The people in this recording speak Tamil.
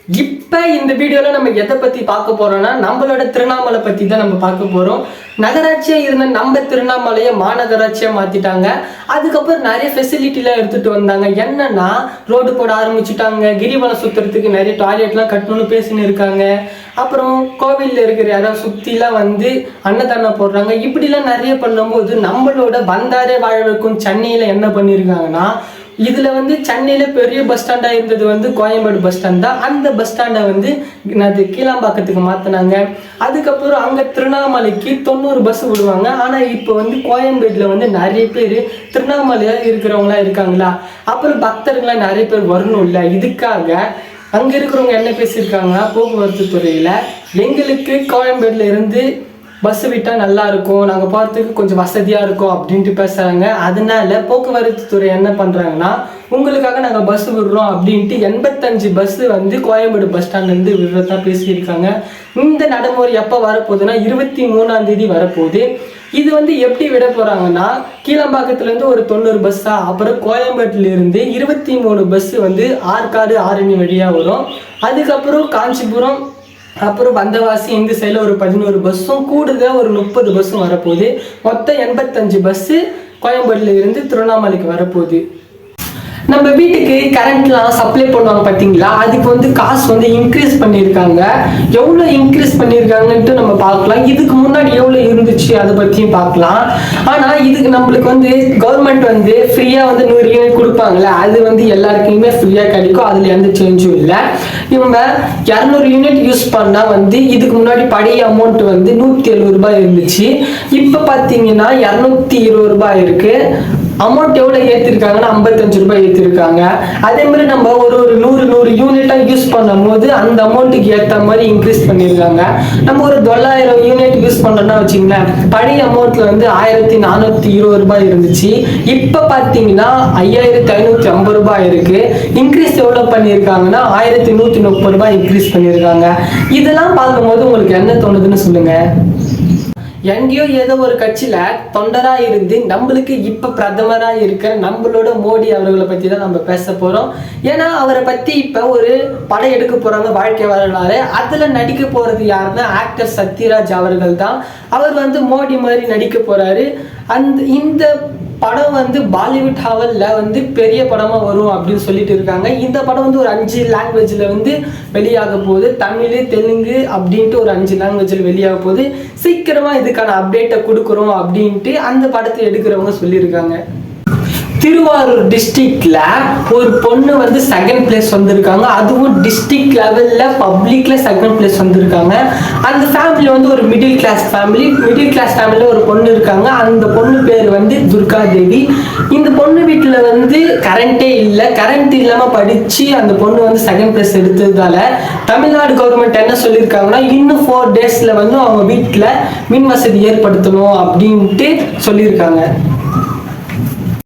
இப்போ இந்த வீடியோவில் நம்ம எதை பற்றி பார்க்க போகிறோம்னா நம்மளோட திருவண்ணாமலை பற்றி தான் நம்ம பார்க்க போகிறோம். நகராட்சியாக இருந்த நம்ம திருவண்ணாமலையை மாநகராட்சியாக மாற்றிட்டாங்க. அதுக்கப்புறம் நிறைய ஃபெசிலிட்டிலாம் எடுத்துகிட்டு வந்தாங்க. என்னன்னா ரோடு போட ஆரம்பிச்சுட்டாங்க. கிரிவலம் சுற்றுறதுக்கு நிறைய டாய்லெட்லாம் கட்டணும்னு பேசின்னு இருக்காங்க. அப்புறம் கோவிலில் இருக்கிற யாராவது சுற்றிலாம் வந்து அன்னதானம் போடுறாங்க. இப்படிலாம் நிறைய பண்ணும்போது நம்மளோட வந்தாரே வாழ வைக்கும் சென்னையில் என்ன பண்ணியிருக்காங்கன்னா, இதில் வந்து சென்னையில் பெரிய பஸ் ஸ்டாண்டாக இருந்தது வந்து கோயம்பேடு பஸ் ஸ்டாண்ட் தான். அந்த பஸ் ஸ்டாண்டை வந்து அது கீழாம்பாக்கத்துக்கு மாற்றினாங்க. அதுக்கப்புறம் அங்கே திருவண்ணாமலைக்கு 90 பஸ் விடுவாங்க. ஆனால் இப்போ வந்து கோயம்பேட்டில் வந்து நிறைய பேர் திருவண்ணாமலையாக இருக்கிறவங்களாம் இருக்காங்களா, அப்புறம் பக்தர்கள்லாம் நிறைய பேர் வரணும் இல்லை. இதுக்காக அங்கே இருக்கிறவங்க என்ன பேசியிருக்காங்க, போக்குவரத்து துறையில் எங்களுக்கு கோயம்பேட்டில் இருந்து பஸ் விட்டால் நல்லா இருக்கும், நாங்கள் போகிறதுக்கு கொஞ்சம் வசதியாக இருக்கும் அப்படின்ட்டு பேசுகிறாங்க. அதனால போக்குவரத்து துறை என்ன பண்ணுறாங்கன்னா, உங்களுக்காக நாங்கள் பஸ் விடுறோம் அப்படின்ட்டு 85 பஸ்ஸு வந்து கோயம்பேடு பஸ் ஸ்டாண்ட்லேருந்து விடுறதா பேசியிருக்காங்க. இந்த நடைமுறை எப்போ வரப்போகுதுன்னா 23ஆம் தேதி வரப்போகுது. இது வந்து எப்படி விட போகிறாங்கன்னா, கீழம்பாக்கத்துலேருந்து ஒரு 90 பஸ்ஸா, அப்புறம் கோயம்பேட்டிலேருந்து 23 பஸ்ஸு வந்து ஆற்காடு ஆரணி வழியாக வரும். அதுக்கப்புறம் காஞ்சிபுரம், அப்புறம் வந்தவாசி இந்த சைடில் ஒரு 11 பஸ்ஸும் கூடுதலாக ஒரு 30 பஸ்ஸும் வரப்போகுது. மொத்தம் 85 பஸ்ஸு கோயம்பேட்டில் இருந்து திருவண்ணாமலைக்கு வரப்போகுது. நம்ம வீட்டுக்கு கரண்ட்லாம் சப்ளை பண்ணுவாங்க பார்த்தீங்களா, அதுக்கு வந்து காசு வந்து இன்க்ரீஸ் பண்ணியிருக்காங்க. எவ்வளோ இன்க்ரீஸ் பண்ணியிருக்காங்கன்ட்டு நம்ம பார்க்கலாம். இதுக்கு முன்னாடி எவ்வளோ இருந்துச்சு அதை பற்றியும் பார்க்கலாம். ஆனால் இதுக்கு நம்மளுக்கு வந்து கவர்மெண்ட் வந்து ஃப்ரீயாக வந்து 100 யூனிட் கொடுப்பாங்களே, அது வந்து எல்லாருக்குமே ஃப்ரீயாக கிடைக்கும். அதில் எந்த சேஞ்சும் இல்லை. இவங்க 200 யூனிட் யூஸ் பண்ணால் வந்து இதுக்கு முன்னாடி பழைய அமௌண்ட் வந்து 170 ரூபாய் இருந்துச்சு. இப்போ பார்த்தீங்கன்னா 220 ரூபாய் இருக்குது. அமௌண்ட் எவ்வளோ ஏற்றிருக்காங்கன்னா 55 ரூபாய் ஏற்றிருக்காங்க. அதே மாதிரி நம்ம ஒரு 100 யூனிட்டாக யூஸ் பண்ணும் போது அந்த அமௌண்ட்டுக்கு ஏற்ற மாதிரி இன்க்ரீஸ் பண்ணியிருக்காங்க. நம்ம ஒரு 900 யூனிட் யூஸ் பண்ணுறோம்னா வச்சுங்களேன், பழைய அமௌண்ட்டில் வந்து 1420 ரூபாய் இருந்துச்சு. இப்போ பார்த்தீங்கன்னா 5550 ரூபாய் இருக்குது. இன்க்ரீஸ் எவ்வளோ பண்ணியிருக்காங்கன்னா 1130 ரூபாய் இன்க்ரீஸ் பண்ணியிருக்காங்க. இதெல்லாம் பார்க்கும்போது உங்களுக்கு என்ன தோணுதுன்னு சொல்லுங்கள். எங்கேயோ ஏதோ ஒரு கட்சியில் தொண்டராக இருந்து நம்மளுக்கு இப்போ பிரதமராக இருக்கிற நம்மளோட மோடி அவர்களை பற்றி தான் நம்ம பேச போகிறோம். ஏன்னா அவரை பற்றி இப்போ ஒரு படம் எடுக்க போகிறாங்க, வாழ்க்கை வரலாறு. அதில் நடிக்க போகிறது யாருன்னா ஆக்டர் சத்யராஜ் அவர்கள் தான். அவர் வந்து மோடி மாதிரி நடிக்க போகிறாரு. இந்த படம் வந்து பாலிவுட் ஹாவலில் வந்து பெரிய படமாக வரும் அப்படின்னு சொல்லிட்டு இருக்காங்க. இந்த படம் வந்து ஒரு 5 லாங்குவேஜில் வந்து வெளியாக போகுது. தமிழ், தெலுங்கு அப்படின்ட்டு ஒரு 5 லாங்குவேஜில் வெளியாக போகுது. சீக்கிரமாக இதுக்கான அப்டேட்டை கொடுக்குறோம் அப்படின்ட்டு அந்த படத்தை எடுக்கிறவங்க சொல்லியிருக்காங்க. திருவாரூர் டிஸ்ட்ரிக்ட்ல ஒரு பொண்ணு வந்து 2nd பிளேஸ் வந்திருக்காங்க. அதுவும் டிஸ்ட்ரிக்ட் லெவல்ல பப்ளிக்ல 2nd பிளேஸ் வந்திருக்காங்க. அந்த ஃபேமிலி வந்து ஒரு மிடில் கிளாஸ் ஃபேமிலியில் ஒரு பொண்ணு இருக்காங்க. அந்த பொண்ணு பேர் வந்து துர்கா தேவி. இந்த பொண்ணு வீட்டில் வந்து கரண்டே இல்லை. கரண்ட் இல்லாமல் படித்து அந்த பொண்ணு வந்து 2nd பிளேஸ் எடுத்ததால தமிழ்நாடு கவர்மெண்ட் என்ன சொல்லியிருக்காங்கன்னா, இன்னும் 4 டேஸில் வந்து அவங்க வீட்டில் மின் வசதி ஏற்படுத்தணும் அப்படின்ட்டு சொல்லியிருக்காங்க.